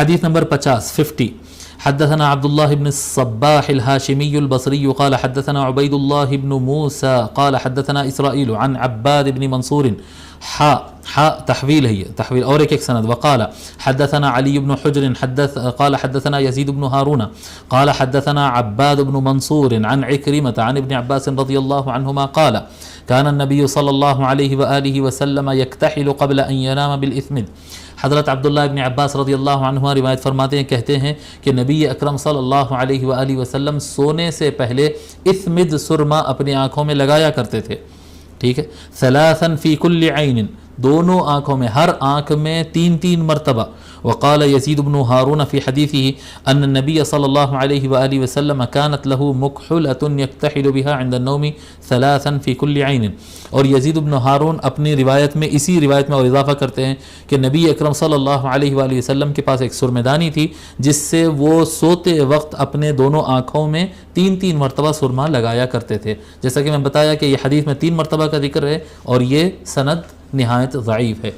حدیث نمبر 50 حدثنا عبد الله بن الصباح الهاشمي البصري قال حدثنا عبيد الله بن موسى قال حدثنا إسرائيل عن عباد بن منصور تحویل ہے تحویل اور ایک سند وقال حدثنا علي بن حجر قال حدثنا يزيد بن هارون قال حدثنا عباد بن منصور عن عكرمة عن ابن عباس رضي الله عنهما قال كان النبي صلى الله عليه وآله وسلم يكتحل قبل أن ينام بالإثمد. حضرت عبداللہ ابن عباس رضی اللہ عنہما روایت فرماتے ہیں، کہتے ہیں کہ نبی اکرم صلی اللہ علیہ وآلہ وسلم سونے سے پہلے اثمد سرما اپنی آنکھوں میں لگایا کرتے تھے. ٹھیک ہے، ثلاثا فی کل عین، دونوں آنکھوں میں، ہر آنکھ میں 3 مرتبہ. وقال یزید بن ہارون فی حدیثه ان النبی صلی اللہ علیہ وآلہ وسلم كانت له مکحلۃ یکتحل بها عند النوم ثلاثا فی کل عین. اور یزید بن ہارون اپنی روایت میں، اسی روایت میں اور اضافہ کرتے ہیں کہ نبی اکرم صلی اللہ علیہ وآلہ وسلم کے پاس ایک سرمدانی تھی جس سے وہ سوتے وقت اپنے دونوں آنکھوں میں 3 مرتبہ سرما لگایا کرتے تھے. جیسا کہ میں بتایا کہ یہ حدیث میں 3 مرتبہ کا ذکر ہے اور یہ سند نہایت ضعیف ہے.